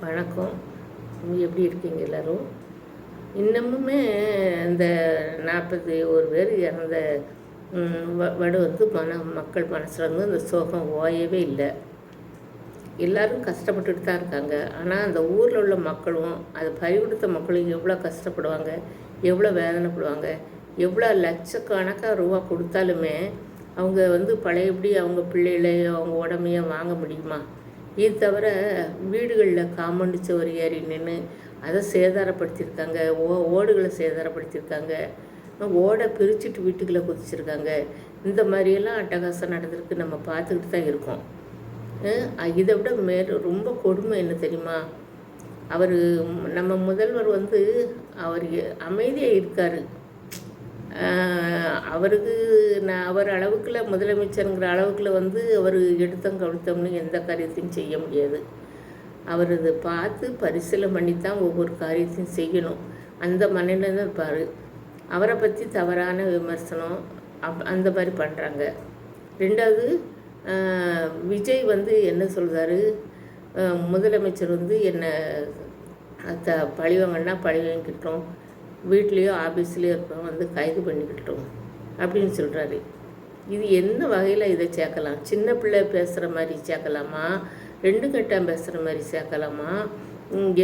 வணக்கம். எப்படி இருக்கீங்க எல்லோரும்? இன்னமுமே இந்த 41 பேர் இறந்த வடு வந்து மக்கள் மனசில் வந்து அந்த சோகம் ஓயவே இல்லை. எல்லோரும் கஷ்டப்பட்டுட்டு தான் இருக்காங்க. ஆனால் அந்த ஊரில் உள்ள மக்களும் அதை பறிகொடுத்த மக்களும் எவ்வளோ கஷ்டப்படுவாங்க, எவ்வளோ வேதனைப்படுவாங்க. எவ்வளோ லட்சக்கணக்காக ரூபா கொடுத்தாலுமே அவங்க வந்து பழையபடி அவங்க பிள்ளைகளையோ அவங்க உடமையோ வாங்க முடியுமா? இது தவிர வீடுகளில் காம்பவுண்டு சுவர் ஏறி நின்று அதை சேதாரப்படுத்தியிருக்காங்க. ஓடுகளை சேதாரப்படுத்தியிருக்காங்க. ஓடை பிரிச்சுட்டு வீட்டுக்குள்ளே குதிச்சிருக்காங்க. இந்த மாதிரியெல்லாம் அட்டகாசம் நடந்திருக்கு. நம்ம பார்த்துக்கிட்டு தான் இருக்கோம். இதை விட ரொம்ப கொடுமை என்ன தெரியுமா? நம்ம முதல்வர் வந்து அவர் அமைதியாக இருக்கார். அவருக்கு அவர் அளவுக்குள்ள முதலமைச்சருங்கிற அளவுக்குள்ள வந்து அவர் எடுத்தம் கவிழ்த்தம்னு எந்த காரியத்தையும் செய்ய முடியாது. அவர் இதை பார்த்து பரிசீலனை பண்ணி தான் ஒவ்வொரு காரியத்தையும் செய்யணும். அந்த மனநிலை தான் இருப்பார். அவரை பற்றி தவறான விமர்சனம் அந்த மாதிரி பண்ணுறாங்க. ரெண்டாவது, விஜய் வந்து என்ன சொல்கிறாரு, முதலமைச்சர் வந்து என்னை பழிவாங்கன்னா பழி வாங்கிக்கிட்டோம், வீட்லேயோ ஆஃபீஸ்லேயோ இருக்கோம் வந்து கைது பண்ணிக்கிட்டோம் அப்படின்னு சொல்கிறாரு. இது என்ன வகையில் இதை சேர்க்கலாம்? சின்ன பிள்ளை பேசுகிற மாதிரி சேர்க்கலாமா? ரெண்டு கட்டம் பேசுகிற மாதிரி சேர்க்கலாமா?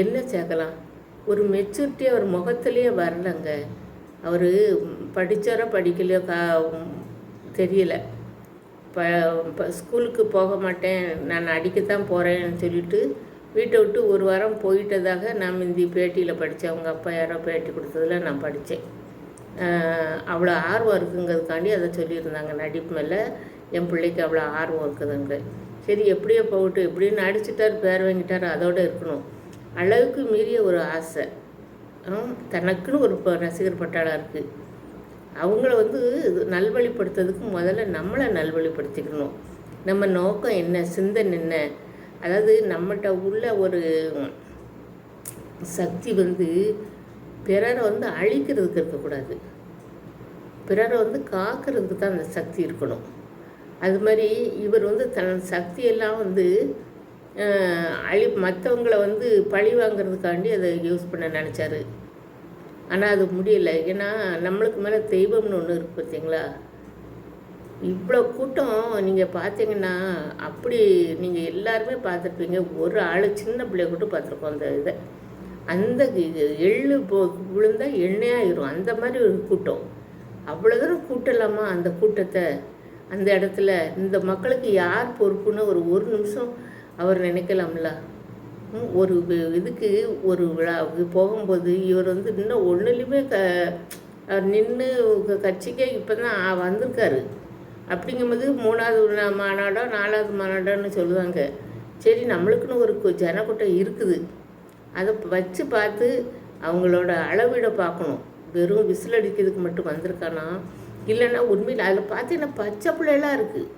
என்ன சேர்க்கலாம்? ஒரு மெச்சூரிட்டி அவர் முகத்துலேயே வரலைங்க. அவர் படித்தாரோ படிக்கலையோ தெரியலை. ஸ்கூலுக்கு போக மாட்டேன், நான் அடிக்கத்தான் போகிறேன்னு சொல்லிட்டு வீட்டை விட்டு ஒரு வாரம் போயிட்டதாக நான் இந்த பேட்டியில் படித்தேன். அவங்க அப்பா யாரோ பேட்டி கொடுத்ததில் நான் படித்தேன். அவ்வளோ ஆர்வம் இருக்குங்கிறதுக்காண்டி அதை சொல்லியிருந்தாங்க. நடிப்பு மேலே என் பிள்ளைக்கு அவ்வளோ ஆர்வம் இருக்குதுங்க. சரி, எப்படியோ போகட்டு, எப்படின்னு நடிச்சிட்டார், பேர் வாங்கிட்டார், அதோடு இருக்கணும். அளவுக்கு மீறிய ஒரு ஆசை, தனக்குன்னு ஒரு ரசிகர் பட்டாளம் இருக்குது. அவங்கள வந்து நல்வழிப்படுத்துறதுக்கு முதல்ல நம்மளை நல்வழிப்படுத்திக்கணும். நம்ம நோக்கம் என்ன, சிந்தனை என்ன? அதாவது நம்மகிட்ட உள்ள ஒரு சக்தி வந்து பிறரை வந்து அழிக்கிறதுக்கு இருக்கக்கூடாது, பிறரை வந்து காக்கிறதுக்கு தான் அந்த சக்தி இருக்கணும். அது மாதிரி இவர் வந்து தன் சக்தியெல்லாம் வந்து மற்றவங்களை வந்து பழி வாங்கிறதுக்காண்டி அதை யூஸ் பண்ண நினச்சாரு. ஆனால் அது முடியலை. ஏன்னா நம்மளுக்கு மேலே தெய்வம்னு ஒன்று இருக்குது பார்த்தீங்களா? இவ்வளோ கூட்டம் நீங்கள் பார்த்தீங்கன்னா, அப்படி நீங்கள் எல்லாருமே பார்த்துருப்பீங்க. ஒரு ஆள் சின்ன பிள்ளைய கூட பார்த்துருக்கோம். அந்த இதை அந்த எள்ளு விழுந்தால் எண்ணெயாயிரும், அந்த மாதிரி ஒரு கூட்டம். அவ்வளோ தூரம் கூட்டலாமா அந்த கூட்டத்தை? அந்த இடத்துல இந்த மக்களுக்கு யார் பொறுப்புன்னு ஒரு நிமிஷம் அவர் நினைக்கலாம்ல. ஒரு இதுக்கு ஒரு விழாவுக்கு போகும்போது இவர் வந்து இன்னும் ஒன்றுலையுமே அவர் நின்று கட்சிக்கே இப்போ தான் வந்திருக்காரு. அப்படிங்கும்போது 3வது மாநாடோ 4வது மாநாடோன்னு சொல்லுவாங்க. சரி, நம்மளுக்குன்னு ஒரு ஜனக்கூட்டம் இருக்குது, அதை வச்சு பார்த்து அவங்களோட அளவிட பார்க்கணும். வெறும் விசில் அடிக்கிறதுக்கு மட்டும் வந்திருக்கானா இல்லைன்னா உண்மையில் அதில் பார்த்தீங்கன்னா பச்சை பிள்ளையெல்லாம் இருக்குது.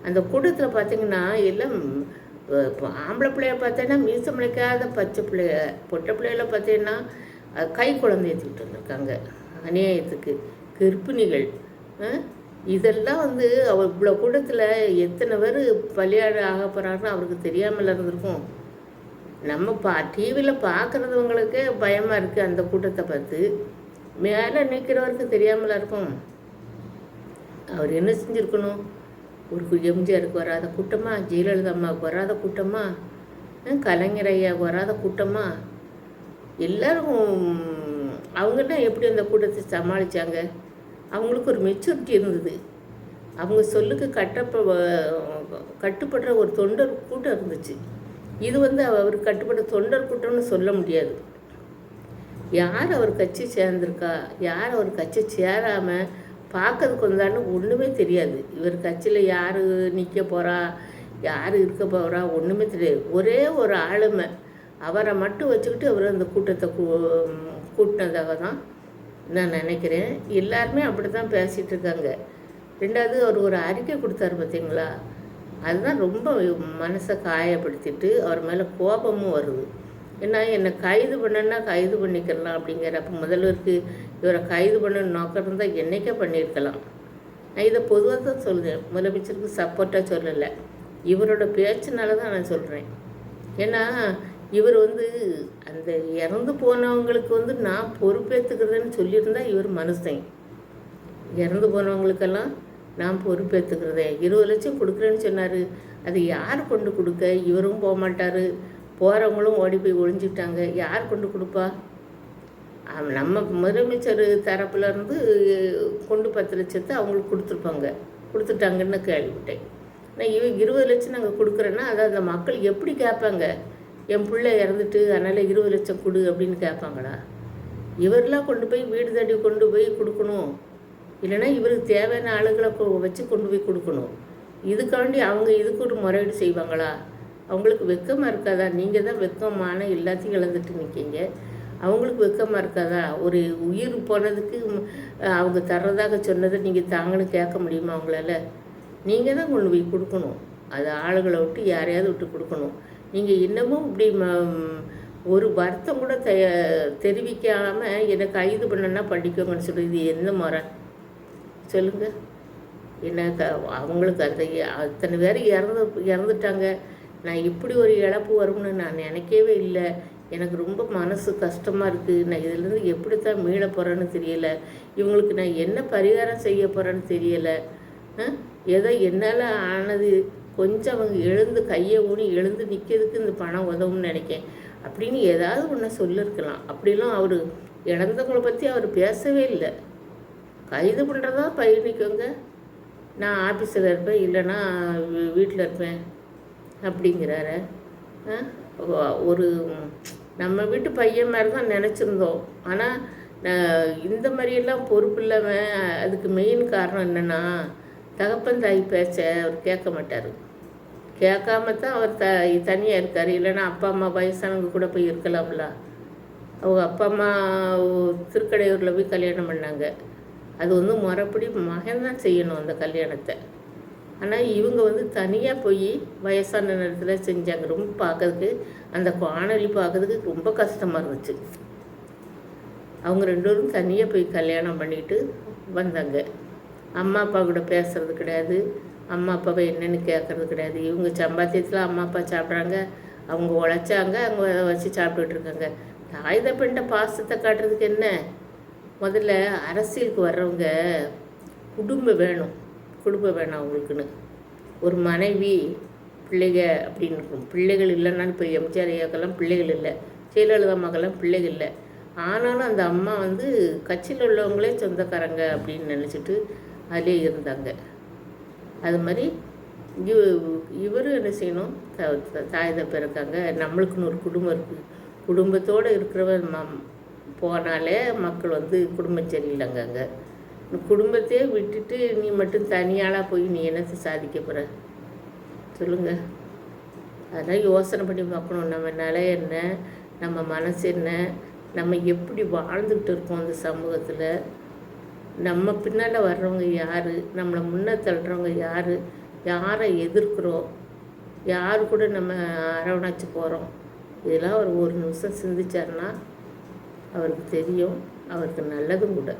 அந்த கூட்டத்தில் பார்த்தீங்கன்னா எல்லாம் இப்போ ஆம்பளை பிள்ளைய பார்த்தீங்கன்னா மீச முளைக்காத பச்சை பிள்ளைய, பொட்டை பிள்ளையில பார்த்தீங்கன்னா கை குழந்தை ஏற்றிக்கிட்டு இருந்திருக்காங்க. அநியாயத்துக்கு கர்ப்பிணிகள். இதெல்லாம் வந்து அவர் இவ்வளோ கூட்டத்தில் எத்தனை பேர் பலியாடு ஆக போகிறாருன்னு அவருக்கு தெரியாமல் இருந்திருக்கும். நம்ம டிவியில் பார்க்குறவங்களுக்கே பயமாக இருக்குது அந்த கூட்டத்தை பார்த்து. மேலே நிற்கிறவருக்கு தெரியாமல் இருக்கும். அவர் என்ன செஞ்சுருக்கணும்? ஒரு எம்ஜிஆருக்கு வராத கூட்டமா, ஜெயலலிதா அம்மாவுக்கு வராத கூட்டமா, கலைஞர் ஐயாவுக்கு வராத கூட்டமா? எல்லோரும் அவங்கன்னா எப்படி அந்த கூட்டத்தை சமாளித்தாங்க? அவங்களுக்கு ஒரு மெச்சூரிட்டி இருந்தது. அவங்க சொல்லுக்கு கட்டுப்படுற ஒரு தொண்டர் கூட்டம் இருந்துச்சு. இது வந்து அவருக்கு கட்டுப்பட்ட தொண்டர் கூட்டம்னு சொல்ல முடியாது. யார் அவர் கட்சி சேர்ந்திருக்கா, யார் அவர் கட்சி சேராமல் பார்க்கறதுக்கு வந்தான்னு ஒன்றுமே தெரியாது. இவர் கட்சியில் யார் நிற்க போகிறா, யார் இருக்க போகிறா ஒன்றுமே தெரியாது. ஒரே ஒரு ஆளுமை, அவரை மட்டும் வச்சுக்கிட்டு அவர் அந்த கூட்டத்தை கூட்டினதாக தான் நான் நினைக்கிறேன். எல்லாருமே அப்படி தான் பேசிகிட்டு இருக்காங்க. ரெண்டாவது, அவர் ஒரு அறிக்கை கொடுத்தாரு பார்த்தீங்களா? அதுதான் ரொம்ப மனசை காயப்படுத்திட்டு அவர் மேலே கோபமும் வருது. ஏன்னா என்னை கைது பண்ணனா கைது பண்ணிக்கலாம் அப்படிங்கிறப்ப முதல்வருக்கு இவரை கைது பண்ண நோக்கம் இருந்தால் என்றைக்கே பண்ணியிருக்கலாம். நான் இதை பொதுவாக தான் சொல்லுவேன், முதலமைச்சருக்கு சப்போர்ட்டாக சொல்லலை, இவரோட பேச்சுனால தான் நான் சொல்கிறேன். ஏன்னா இவர் வந்து அந்த இறந்து போனவங்களுக்கு வந்து நான் பொறுப்பேற்றுக்கிறதுன்னு சொல்லியிருந்தா இவர் மனுஷன். இறந்து போனவங்களுக்கெல்லாம் நான் பொறுப்பேற்றுக்கிறதே 20 லட்சம் கொடுக்குறேன்னு சொன்னார். அது யார் கொண்டு கொடுக்க? இவரும் போக மாட்டார், போகிறவங்களும் ஓடி போய் ஒழிஞ்சிட்டாங்க. யார் கொண்டு கொடுப்பா? நம்ம முதலமைச்சர் தரப்புலேருந்து கொண்டு 10 லட்சத்தை அவங்களுக்கு கொடுத்துட்டாங்கன்னு கேள்விப்பட்டேன். நான் 20 லட்சம் நாங்கள் கொடுக்குறேன்னா அதை அந்த மக்கள் எப்படி கேட்பாங்க? என் பிள்ளை இறந்துட்டு அதனால் 20 லட்சம் கொடு அப்படின்னு கேட்பாங்களா? இவரெலாம் கொண்டு போய் வீடு தேடி கொண்டு போய் கொடுக்கணும், இல்லைன்னா இவருக்கு தேவையான ஆளுகளை வச்சு கொண்டு போய் கொடுக்கணும். இதுக்காண்டி அவங்க இதுக்கு ஒரு முறையீடு செய்வாங்களா? அவங்களுக்கு வெக்கமாக இருக்காதா? நீங்கள் தான் வெக்கமான எல்லாத்தையும் இழந்துட்டு நிற்கீங்க. அவங்களுக்கு வெக்கமாக இருக்காதா? ஒரு உயிர் போனதுக்கு அவங்க தர்றதாக சொன்னதை நீங்கள் தாங்கன்னு கேட்க முடியுமா அவங்களால? நீங்கள் தான் கொண்டு போய் கொடுக்கணும். அது ஆளுகளை விட்டு யாரையாவது விட்டு கொடுக்கணும். நீங்கள் இன்னமும் இப்படி ஒரு வருத்தம் கூட தெரிவிக்காமல் என்னை கைது பண்ணனா பண்ணிக்கோங்கன்னு சொல்லி இது என்ன முறை சொல்லுங்கள்? என்ன அவங்களுக்கு அந்த அத்தனை பேர் இறந்துட்டாங்க. நான் இப்படி ஒரு இழப்பு வரும்னு நான் நினைக்கவே இல்லை. எனக்கு ரொம்ப மனசு கஷ்டமாக இருக்குது. நான் இதிலேருந்து எப்படி தான் மீள போகிறேன்னு தெரியலை. இவங்களுக்கு நான் என்ன பரிகாரம் செய்ய போகிறேன்னு தெரியலை. ஏதோ என்னால் ஆனது கொஞ்சம் அவங்க எழுந்து கையை ஊனி எழுந்து நிற்கிறதுக்கு இந்த பணம் உதவும்னு நினைக்கேன் அப்படின்னு ஏதாவது ஒன்று சொல்லியிருக்கலாம். அப்படிலாம் அவர் இழந்தவங்களை பற்றி அவர் பேசவே இல்லை. கைது பண்ணுறதா பயணிக்கோங்க, நான் ஆஃபீஸில் இருப்பேன், இல்லைன்னா வீட்டில் இருப்பேன் அப்படிங்கிறாரு. ஒரு நம்ம வீட்டு பையன் மாதிரி தான் நினச்சிருந்தோம். ஆனால் இந்த மாதிரியெல்லாம் பொறுப்பு இல்லாமல் அதுக்கு மெயின் காரணம் என்னென்னா தகப்பன் தாய் பேச்ச அவர் கேட்க மாட்டார். கேட்காம தான் அவர் தனியாக இருக்கார். இல்லைன்னா அப்பா அம்மா வயசானவங்க கூட போய் இருக்கலாம்ல. அவங்க அப்பா அம்மா திருக்கடையூரில் போய் கல்யாணம் பண்ணாங்க. அது வந்து முறைப்படி மகன் தான் செய்யணும் அந்த கல்யாணத்தை. ஆனால் இவங்க வந்து தனியாக போய் வயசான நேரத்தில் செஞ்சாங்க. ரொம்ப பார்க்கறதுக்கு அந்த காணொலி பார்க்கறதுக்கு ரொம்ப கஷ்டமாக இருந்துச்சு. அவங்க 2 பேரும் தனியாக போய் கல்யாணம் பண்ணிட்டு வந்தாங்க. அம்மா அப்பா கூட பேசுறது கிடையாது, அம்மா அப்பாவை என்னென்னு கேட்குறது கிடையாது. இவங்க சம்பாத்தியத்தில் அம்மா அப்பா சாப்பிட்றாங்க, அவங்க உழைச்சாங்க, அவங்க வச்சு சாப்பிட்டுட்டு இருக்காங்க. தாய் தப்பன்ட்ட பாசத்தை காட்டுறதுக்கு என்ன? முதல்ல அரசியலுக்கு வர்றவங்க குடும்பம் வேணும் அவங்களுக்குன்னு. ஒரு மனைவி பிள்ளைக அப்படின்னு இருக்கும். பிள்ளைகள் இல்லைன்னாலும் இப்போ எம்ஜிஆர் ஐயாக்கெல்லாம் பிள்ளைகள் இல்லை, ஜெயலலிதா அம்மாக்கெல்லாம் பிள்ளைகள் இல்லை. ஆனாலும் அந்த அம்மா வந்து கட்சியில் உள்ளவங்களே சொந்தக்காரங்க அப்படின்னு நினச்சிட்டு அதிலே இருந்தாங்க. அது மாதிரி இவரும் என்ன செய்யணும்? தாய் தப்ப இருக்காங்க, நம்மளுக்குன்னு ஒரு குடும்பம் இருக்குது. குடும்பத்தோடு இருக்கிறவன் போனாலே மக்கள் வந்து குடும்பம் சரியில்லைங்க. அங்கே குடும்பத்தையே விட்டுட்டு நீ மட்டும் தனியாளாக போய் நீ என்னத்தை சாதிக்க போகிற சொல்லுங்கள்? அதெல்லாம் யோசனை பண்ணி பார்க்கணும். நம்ம நிலை என்ன, நம்ம மனசு என்ன, நம்ம எப்படி வாழ்ந்துக்கிட்டு இருக்கோம் அந்த சமூகத்தில், நம்ம பின்னால் வர்றவங்க யார், நம்மளை முன்னே தள்ளுறவங்க யார், யாரை எதிர்க்கிறோம், யார் கூட நம்ம அரவணைச்சு போகிறோம், இதெல்லாம் அவர் ஒரு நிமிஷம் சிந்திச்சார்னா அவருக்கு தெரியும். அவருக்கு நல்லதும் கூட.